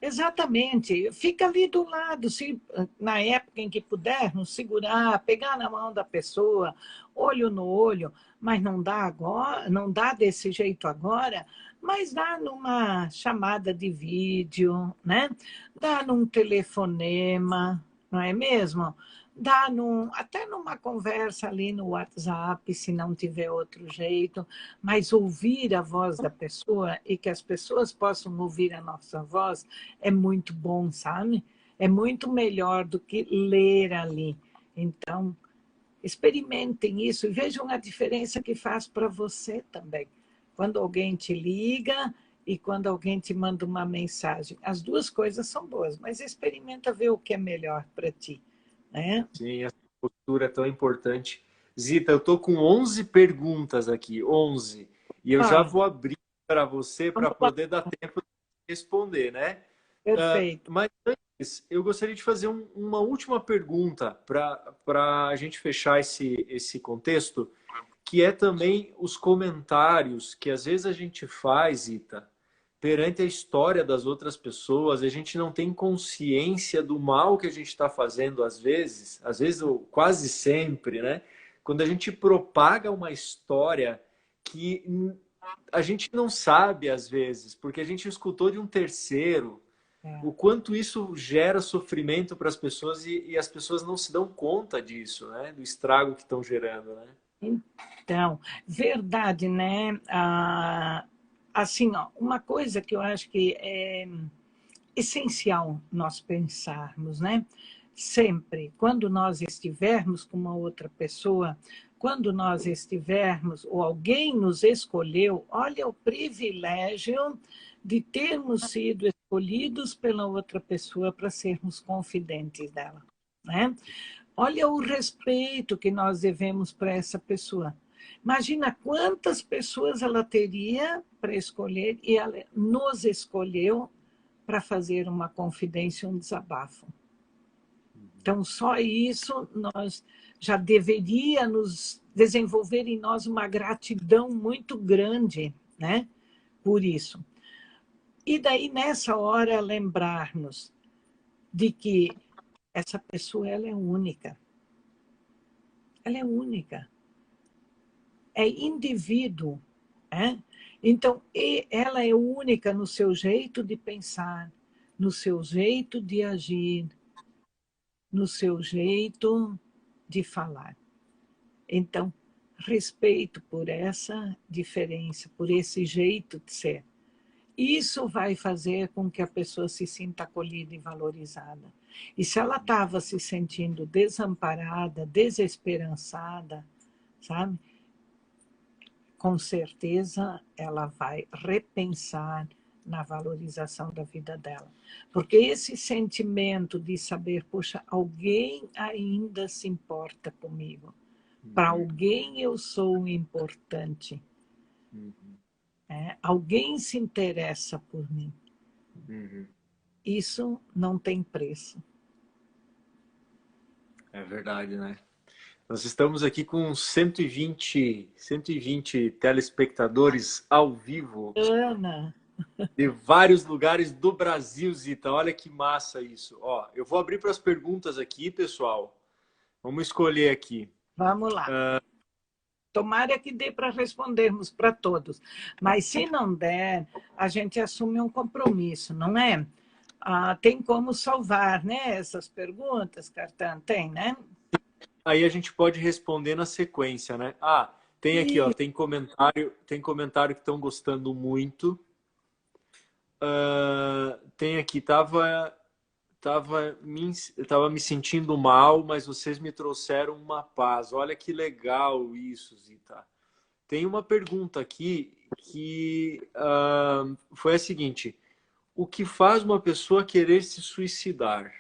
Speaker 2: Exatamente. Fica ali do lado, se na época em que pudermos segurar, pegar na mão da pessoa, olho no olho, mas não dá agora, não dá desse jeito agora, mas dá numa chamada de vídeo, né? Dá num telefonema, não é mesmo? Até numa conversa ali no WhatsApp, se não tiver outro jeito, mas ouvir a voz da pessoa e que as pessoas possam ouvir a nossa voz é muito bom, sabe? É muito melhor do que ler ali. Então, experimentem isso e vejam a diferença que faz para você também. Quando alguém te liga e quando alguém te manda uma mensagem. As duas coisas são boas, mas experimenta ver o que é melhor para ti, né?
Speaker 1: Sim, essa postura é tão importante. Zita, eu tô com 11 perguntas aqui, 11. E eu já
Speaker 2: Ah,
Speaker 1: vou abrir para você para
Speaker 2: vamos lá.
Speaker 1: poder dar tempo de responder, né?
Speaker 2: Perfeito.
Speaker 1: Mas antes, eu gostaria de fazer uma última pergunta para a gente fechar esse contexto, que é também os comentários que às vezes a gente faz, Ita, perante a história das outras pessoas, a gente não tem consciência do mal que a gente está fazendo às vezes ou quase sempre, né? Quando a gente propaga uma história que a gente não sabe às vezes, porque a gente escutou de um terceiro,
Speaker 2: É.
Speaker 1: o quanto isso gera sofrimento para as pessoas e as pessoas não se dão conta disso, né? Do estrago que estão gerando, né?
Speaker 2: Então, verdade, né? Assim, ó, uma coisa que eu acho que é essencial nós pensarmos, né? Sempre, quando nós estivermos com uma outra pessoa, quando nós estivermos, ou alguém nos escolheu, olha o privilégio de termos sido escolhidos pela outra pessoa para sermos confidentes dela, né? Olha o respeito que nós devemos para essa pessoa. Imagina quantas pessoas ela teria para escolher e ela nos escolheu para fazer uma confidência, um desabafo. Então, só isso nós já deveria nos desenvolver em nós uma gratidão muito grande, né? Por isso. E daí, nessa hora, lembrarmos de que essa pessoa ela é única. Ela é única. É indivíduo. Né? Então, ela é única no seu jeito de pensar, no seu jeito de agir, no seu jeito de falar. Então, respeito por essa diferença, por esse jeito de ser. Isso vai fazer com que a pessoa se sinta acolhida e valorizada. E se ela estava se sentindo desamparada, desesperançada, sabe? Com certeza ela vai repensar na valorização da vida dela. Porque esse sentimento de saber, poxa, alguém ainda se importa comigo. Para alguém eu sou importante. Alguém se interessa por mim. Isso não tem preço.
Speaker 1: É verdade, né? Nós estamos aqui com 120 telespectadores ao vivo
Speaker 2: Ana,
Speaker 1: de vários lugares do Brasil, Zita. Olha que massa isso. Ó, eu vou abrir para as perguntas aqui, pessoal. Vamos escolher aqui.
Speaker 2: vamos lá. Tomara que dê para respondermos para todos. Mas se não der, a gente assume um compromisso, não é? Tem como salvar, né? Essas perguntas, Cartan? Tem, né?
Speaker 1: Aí a gente pode responder na sequência, né? Tem aqui, ó, tem comentário que estão gostando muito. Tem aqui, tava me sentindo mal, mas vocês me trouxeram uma paz. Olha que legal isso, Zita. Tem uma pergunta aqui que foi a seguinte: o que faz uma pessoa querer se suicidar?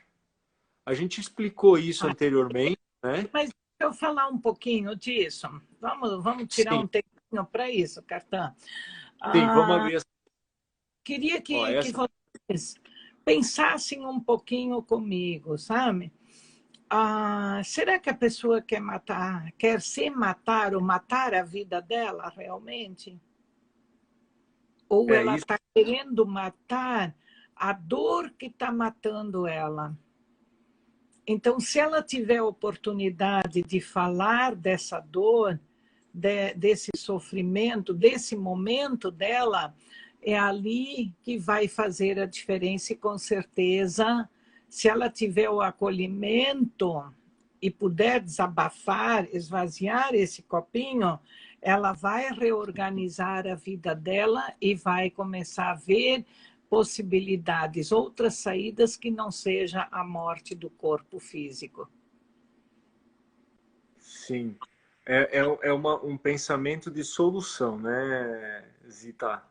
Speaker 1: A gente explicou isso anteriormente, né?
Speaker 2: Mas deixa eu falar um pouquinho disso. Vamos tirar
Speaker 1: Sim,
Speaker 2: um tempinho para isso, Cartan.
Speaker 1: sim, vamos abrir essa.
Speaker 2: Queria
Speaker 1: Ó,
Speaker 2: que vocês pensassem um pouquinho comigo, sabe? Será que a pessoa quer se matar ou matar a vida dela realmente? Ou
Speaker 1: é
Speaker 2: ela
Speaker 1: isso.
Speaker 2: está querendo matar a dor que está matando ela? Então, se ela tiver a oportunidade de falar dessa dor, desse sofrimento, desse momento dela, é ali que vai fazer a diferença e, com certeza, se ela tiver o acolhimento e puder desabafar, esvaziar esse copinho, ela vai reorganizar a vida dela e vai começar a ver possibilidades, outras saídas que não seja a morte do corpo físico.
Speaker 1: Sim. Um pensamento de solução, né, Zita?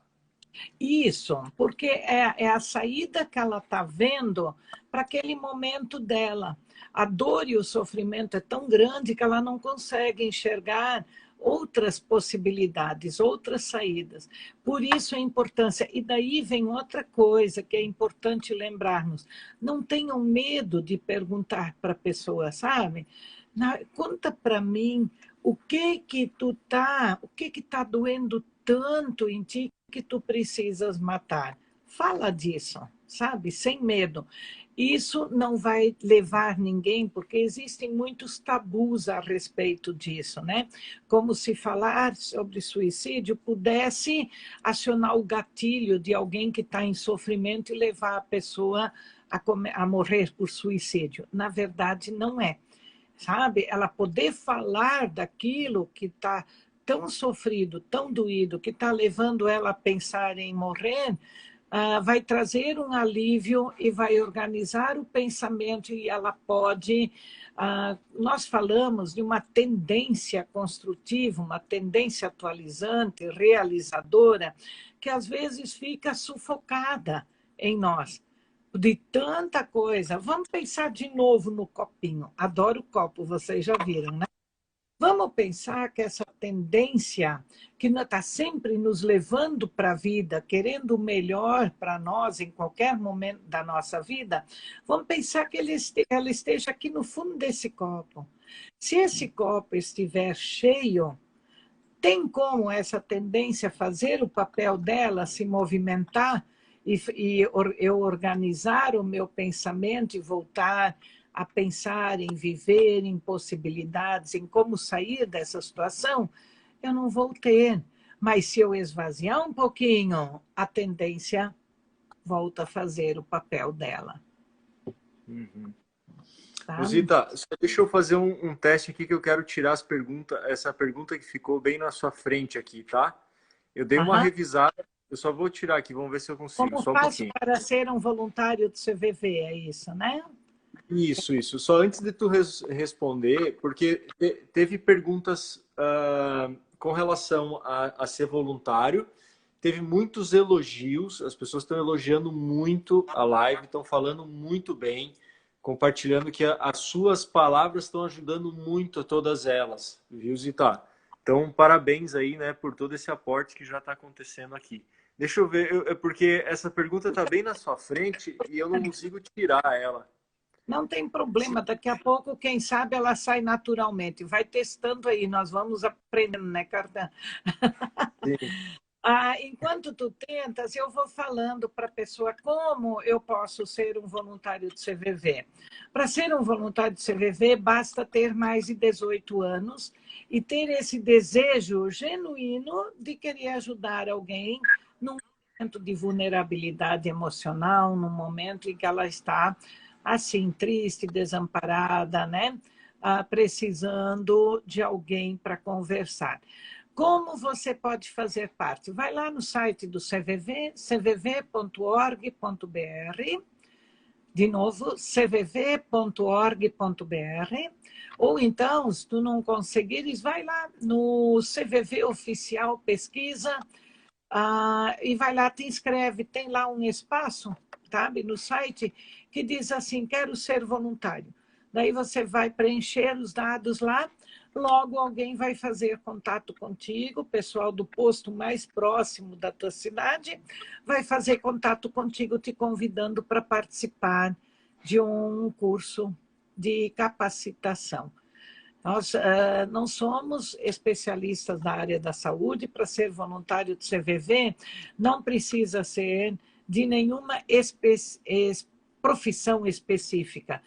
Speaker 2: Isso, porque é a saída que ela está vendo para aquele momento dela. A dor e o sofrimento é tão grande que ela não consegue enxergar outras possibilidades, outras saídas. Por isso a importância. E daí vem outra coisa que é importante lembrarmos. Não tenham medo de perguntar para a pessoa, sabe? Conta para mim o que que tá doendo tanto em ti que tu precisas matar. Fala disso, sabe? Sem medo. Isso não vai levar ninguém, porque existem muitos tabus a respeito disso, né? Como se falar sobre suicídio pudesse acionar o gatilho de alguém que está em sofrimento e levar a pessoa a morrer por suicídio. Na verdade, não é, sabe? Ela poder falar daquilo que está tão sofrido, tão doído, que está levando ela a pensar em morrer, vai trazer um alívio e vai organizar o pensamento e ela pode... nós falamos de uma tendência construtiva, uma tendência atualizante, realizadora, que às vezes fica sufocada em nós, de tanta coisa. Vamos pensar de novo no copinho. Adoro copo, vocês já viram, né? Vamos pensar que essa tendência que está sempre nos levando para a vida, querendo o melhor para nós em qualquer momento da nossa vida, vamos pensar que ela esteja aqui no fundo desse copo. Se esse copo estiver cheio, tem como essa tendência fazer o papel dela, se movimentar e eu organizar o meu pensamento e voltar a pensar em viver, em possibilidades, em como sair dessa situação, eu não vou ter. Mas se eu esvaziar um pouquinho, a tendência volta a fazer o papel dela.
Speaker 1: Uhum.
Speaker 2: Tá?
Speaker 1: Rosita, só deixa eu fazer um teste aqui que eu quero tirar essa pergunta que ficou bem na sua frente aqui, tá? Eu dei uma revisada, eu só vou tirar aqui, vamos ver se eu consigo,
Speaker 2: Como
Speaker 1: só um
Speaker 2: faço
Speaker 1: pouquinho.
Speaker 2: para ser um voluntário do CVV, é isso, né?
Speaker 1: Isso. Só antes de tu responder, porque teve perguntas com relação a ser voluntário, teve muitos elogios, as pessoas estão elogiando muito a live, estão falando muito bem, compartilhando que as suas palavras estão ajudando muito a todas elas, viu, Zita? Então, parabéns aí, né, por todo esse aporte que já está acontecendo aqui. Deixa eu ver, é porque essa pergunta está bem na sua frente e eu não consigo tirar ela.
Speaker 2: Não tem problema, daqui a pouco, quem sabe, ela sai naturalmente. Vai testando aí, nós vamos aprendendo, né, Cardan?
Speaker 1: Sim.
Speaker 2: Enquanto tu tentas, eu vou falando para a pessoa como eu posso ser um voluntário do CVV. Para ser um voluntário do CVV, basta ter mais de 18 anos e ter esse desejo genuíno de querer ajudar alguém num momento de vulnerabilidade emocional, num momento em que ela está assim, triste, desamparada, né? Precisando de alguém para conversar. Como você pode fazer parte? Vai lá no site do CVV, cvv.org.br, de novo, cvv.org.br, ou então, se tu não conseguires, vai lá no CVV Oficial Pesquisa, e vai lá, te inscreve, tem lá um espaço, sabe, no site, que diz assim, quero ser voluntário. Daí você vai preencher os dados lá, logo alguém vai fazer contato contigo, o pessoal do posto mais próximo da tua cidade vai fazer contato contigo, te convidando para participar de um curso de capacitação. Nós não somos especialistas na área da saúde. Para ser voluntário do CVV, não precisa ser de nenhuma profissão específica.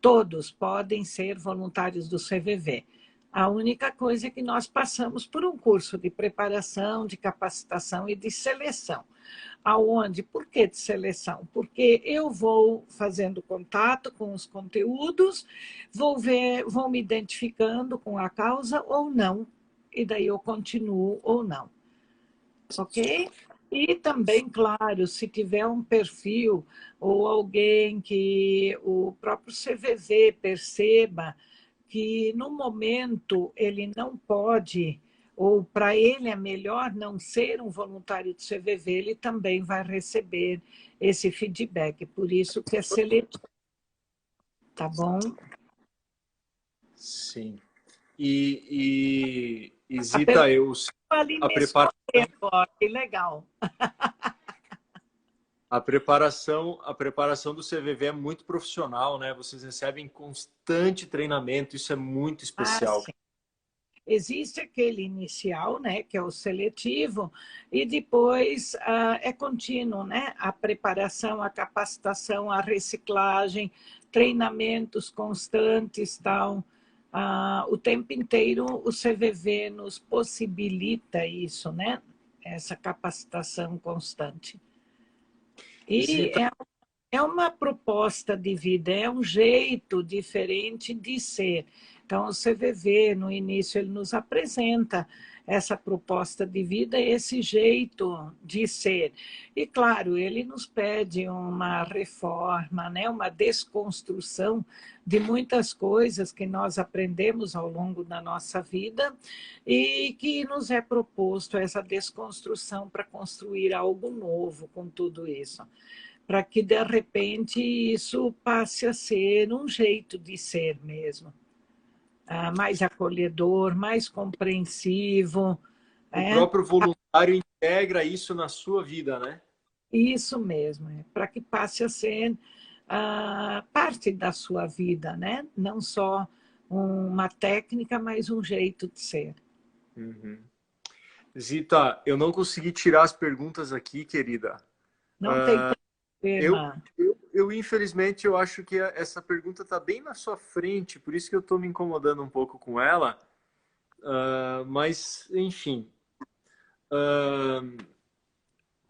Speaker 2: Todos podem ser voluntários do CVV. A única coisa é que nós passamos por um curso de preparação, de capacitação e de seleção. Aonde? Por que de seleção? Porque eu vou fazendo contato com os conteúdos, vou me identificando com a causa ou não, e daí eu continuo ou não. Ok? E também, claro, se tiver um perfil ou alguém que o próprio CVV perceba que no momento ele não pode, ou para ele é melhor não ser um voluntário do CVV, ele também vai receber esse feedback. Por isso que é seletivo. Tá bom?
Speaker 1: Sim. E Zita,
Speaker 2: a preparação... Que legal.
Speaker 1: A preparação do CVV é muito profissional, né? Vocês recebem constante treinamento, isso é muito especial.
Speaker 2: Sim. Existe aquele inicial, né, que é o seletivo, e depois é contínuo, né? A preparação, a capacitação, a reciclagem, treinamentos constantes, tal. O tempo inteiro o CVV nos possibilita isso, né? Essa capacitação constante. E
Speaker 1: Zita,
Speaker 2: é uma proposta de vida, é um jeito diferente de ser. Então, o CVV, no início, ele nos apresenta essa proposta de vida, esse jeito de ser. E, claro, ele nos pede uma reforma, né? Uma desconstrução de muitas coisas que nós aprendemos ao longo da nossa vida e que nos é proposto essa desconstrução para construir algo novo com tudo isso, para que, de repente, isso passe a ser um jeito de ser mesmo, mais acolhedor, mais compreensivo.
Speaker 1: o
Speaker 2: É,
Speaker 1: próprio voluntário integra isso na sua vida, né?
Speaker 2: isso mesmo, para que passe a ser parte da sua vida, né? Não só uma técnica, mas um jeito de ser.
Speaker 1: Uhum. Zita, eu não consegui tirar as perguntas aqui, querida.
Speaker 2: Não tem
Speaker 1: Eu,
Speaker 2: problema.
Speaker 1: infelizmente, eu acho que essa pergunta está bem na sua frente, por isso que eu estou me incomodando um pouco com ela. Mas, enfim,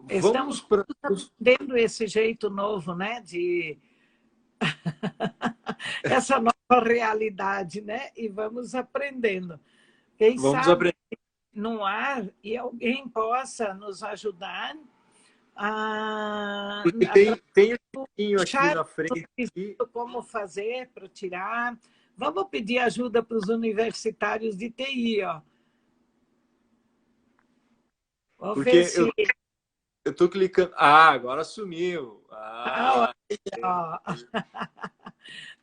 Speaker 2: Estamos
Speaker 1: vamos para...
Speaker 2: aprendendo esse jeito novo, né? De essa nova realidade, né? E vamos aprendendo. Quem
Speaker 1: Vamos
Speaker 2: sabe
Speaker 1: aprender.
Speaker 2: no ar e alguém possa nos ajudar
Speaker 1: Porque
Speaker 2: através
Speaker 1: tem um
Speaker 2: do
Speaker 1: pouquinho aqui
Speaker 2: chat,
Speaker 1: na frente. Aqui.
Speaker 2: como fazer para tirar. Vamos pedir ajuda para os universitários de TI, ó. Vamos ver
Speaker 1: Porque
Speaker 2: se.
Speaker 1: eu tô clicando. Ah, agora sumiu.
Speaker 2: Ah,
Speaker 1: Ah,
Speaker 2: ó.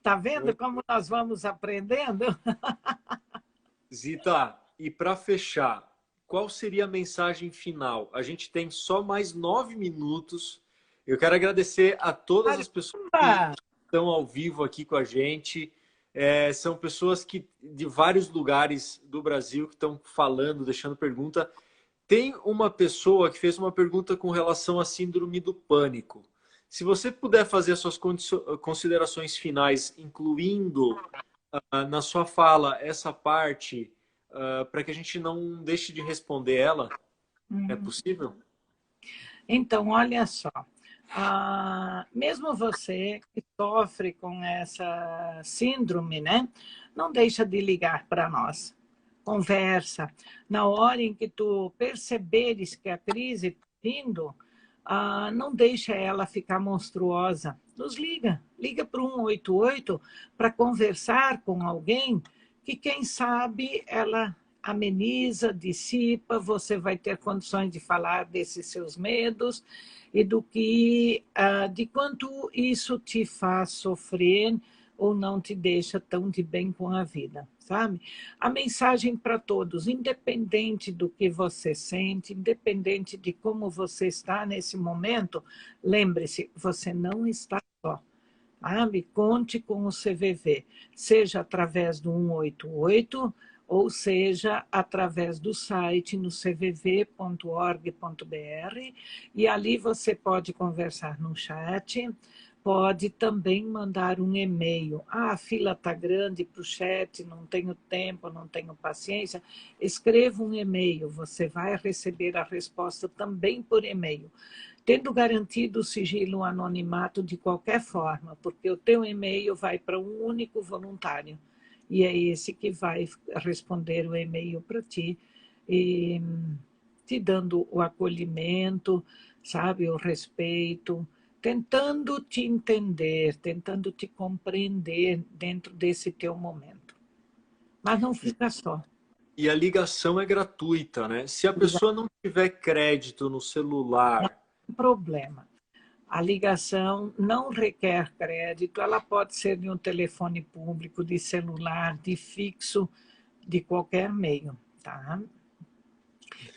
Speaker 2: Tá vendo como nós vamos aprendendo?
Speaker 1: Zita, e para fechar, qual seria a mensagem final? A gente tem só mais 9 minutos. Eu quero agradecer a todas as pessoas que
Speaker 2: Caramba!
Speaker 1: estão ao vivo aqui com a gente. São pessoas que de vários lugares do Brasil que estão falando, deixando pergunta. Tem uma pessoa que fez uma pergunta com relação à síndrome do pânico. Se você puder fazer as suas considerações finais, incluindo na sua fala essa parte, para que a gente não deixe de responder ela, é possível?
Speaker 2: Então, olha só. Mesmo você que sofre com essa síndrome, né? Não deixa de ligar para nós. Conversa. Na hora em que tu perceberes que a crise está vindo, não deixa ela ficar monstruosa. Nos liga. Liga para o 188 para conversar com alguém que, quem sabe, ela ameniza, dissipa, você vai ter condições de falar desses seus medos e do que, de quanto isso te faz sofrer ou não te deixa tão de bem com a vida, sabe? A mensagem para todos, independente do que você sente, independente de como você está nesse momento, lembre-se, você não está só. Sabe? Conte com o CVV, seja através do 188, ou seja, através do site no cvv.org.br, e ali você pode conversar no chat, pode também mandar um e-mail. A fila está grande para o chat, não tenho tempo, não tenho paciência. Escreva um e-mail, você vai receber a resposta também por e-mail, tendo garantido o sigilo, o anonimato de qualquer forma, porque o teu e-mail vai para um único voluntário, e é esse que vai responder o e-mail para ti, e te dando o acolhimento, sabe, o respeito, tentando te entender, tentando te compreender dentro desse teu momento. Mas não fica só.
Speaker 1: E a ligação é gratuita, né? Se a pessoa não tiver crédito no
Speaker 2: Não
Speaker 1: celular,
Speaker 2: tem problema. A ligação não requer crédito, ela pode ser de um telefone público, de celular, de fixo, de qualquer meio, tá?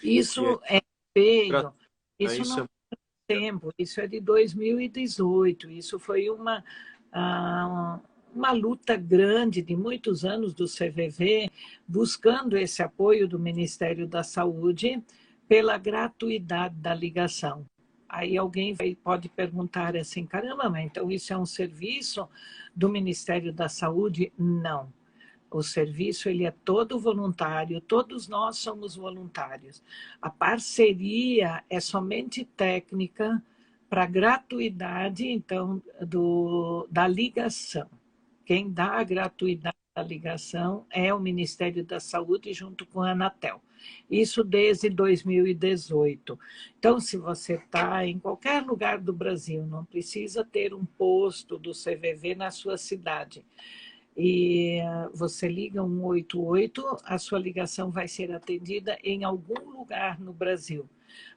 Speaker 1: e é
Speaker 2: Isso é feio,
Speaker 1: gratuito, né?
Speaker 2: isso
Speaker 1: Isso
Speaker 2: não
Speaker 1: é...
Speaker 2: tem tempo, isso é de 2018, isso foi uma luta grande de muitos anos do CVV, buscando esse apoio do Ministério da Saúde pela gratuidade da ligação. Aí alguém pode perguntar assim, caramba, mas então isso é um serviço do Ministério da Saúde? Não. O serviço ele é todo voluntário, todos nós somos voluntários. A parceria é somente técnica para gratuidade, então, da ligação. Quem dá a gratuidade da ligação é o Ministério da Saúde junto com a Anatel. Isso desde 2018. Então, se você está em qualquer lugar do Brasil, não precisa ter um posto do CVV na sua cidade. E você liga 188, a sua ligação vai ser atendida em algum lugar no Brasil,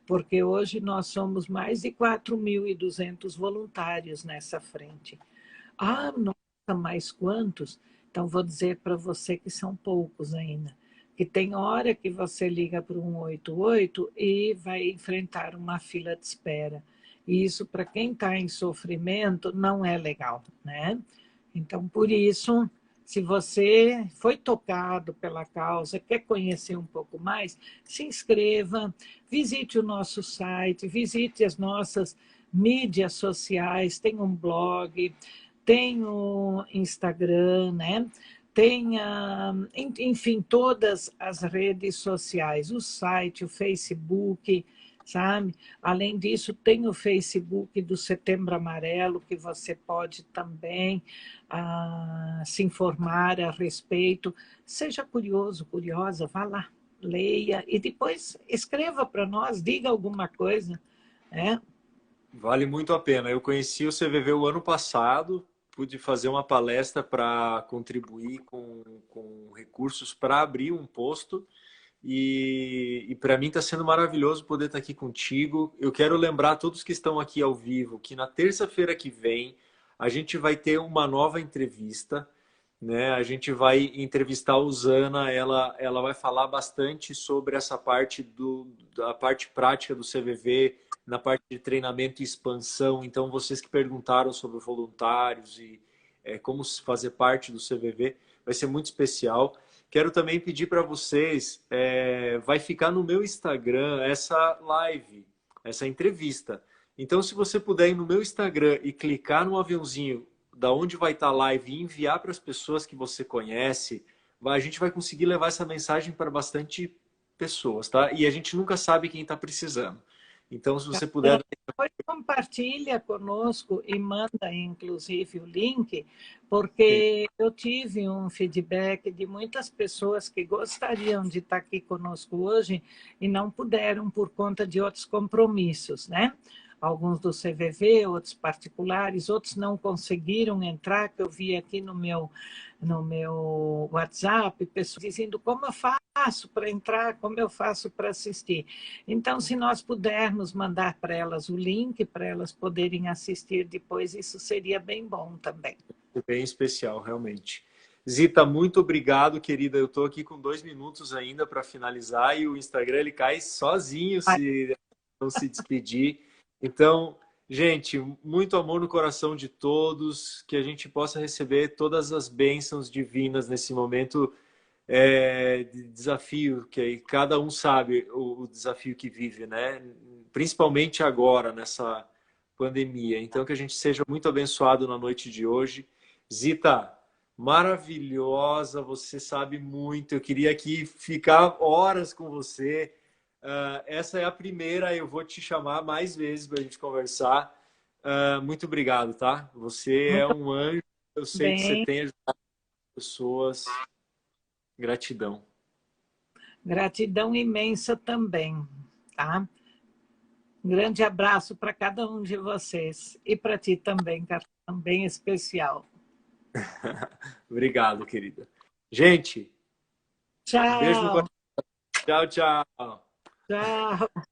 Speaker 2: porque hoje nós somos mais de 4.200 voluntários nessa frente. Ah, nossa, mais quantos? Então, vou dizer para você que são poucos ainda. Que tem hora que você liga para o 188 e vai enfrentar uma fila de espera. E isso, para quem está em sofrimento, não é legal, né? Então, por isso, se você foi tocado pela causa, quer conhecer um pouco mais, se inscreva, visite o nosso site, visite as nossas mídias sociais, tem um blog, tem o Instagram, né? Tem, enfim, todas as redes sociais, o site, o Facebook, sabe? Além disso, tem o Facebook do Setembro Amarelo, que você pode também se informar a respeito. Seja curioso, curiosa, vá lá, leia e depois escreva para nós, diga alguma coisa, né?
Speaker 1: Vale muito a pena. Eu conheci o CVV o ano passado, pude fazer uma palestra para contribuir com recursos para abrir um posto. E para mim está sendo maravilhoso poder estar aqui contigo. Eu quero lembrar a todos que estão aqui ao vivo que na terça-feira que vem a gente vai ter uma nova entrevista, né? A gente vai entrevistar a Usana, ela vai falar bastante sobre essa parte da parte prática do CVV, na parte de treinamento e expansão. Então, vocês que perguntaram sobre voluntários e como fazer parte do CVV, vai ser muito especial. Quero também pedir para vocês, vai ficar no meu Instagram essa live, essa entrevista. Então, se você puder ir no meu Instagram e clicar no aviãozinho da onde vai estar a live e enviar para as pessoas que você conhece, a gente vai conseguir levar essa mensagem para bastante pessoas, tá? E a gente nunca sabe quem está precisando. Então, se você puder...
Speaker 2: Depois compartilha conosco e manda, inclusive, o link, porque eu tive um feedback de muitas pessoas que gostariam de estar aqui conosco hoje e não puderam por conta de outros compromissos, né? Alguns do CVV, outros particulares, outros não conseguiram entrar, que eu vi aqui no meu WhatsApp, pessoas dizendo como eu faço para entrar, como eu faço para assistir. Então, se nós pudermos mandar para elas o link, para elas poderem assistir depois, isso seria bem bom também.
Speaker 1: Bem especial, realmente. Zita, muito obrigado, querida. Eu estou aqui com 2 minutos ainda para finalizar e o Instagram ele cai sozinho se não se despedir. Então, gente, muito amor no coração de todos, que a gente possa receber todas as bênçãos divinas nesse momento de desafio, que aí cada um sabe o desafio que vive, né? Principalmente agora, nessa pandemia. Então, que a gente seja muito abençoado na noite de hoje. Zita, maravilhosa, você sabe muito. Eu queria aqui ficar horas com você. Essa é a primeira, eu vou te chamar mais vezes para a gente conversar. Muito obrigado, tá? Você é
Speaker 2: Muito
Speaker 1: um anjo, eu sei que você
Speaker 2: bem.
Speaker 1: tem ajudado pessoas. Gratidão.
Speaker 2: Gratidão imensa também, tá? Um grande abraço para cada um de vocês e para ti também, Carlão, bem especial.
Speaker 1: Obrigado, querida. Gente, um beijo no
Speaker 2: Tchau,
Speaker 1: coração. Tchau, tchau.
Speaker 2: tchau.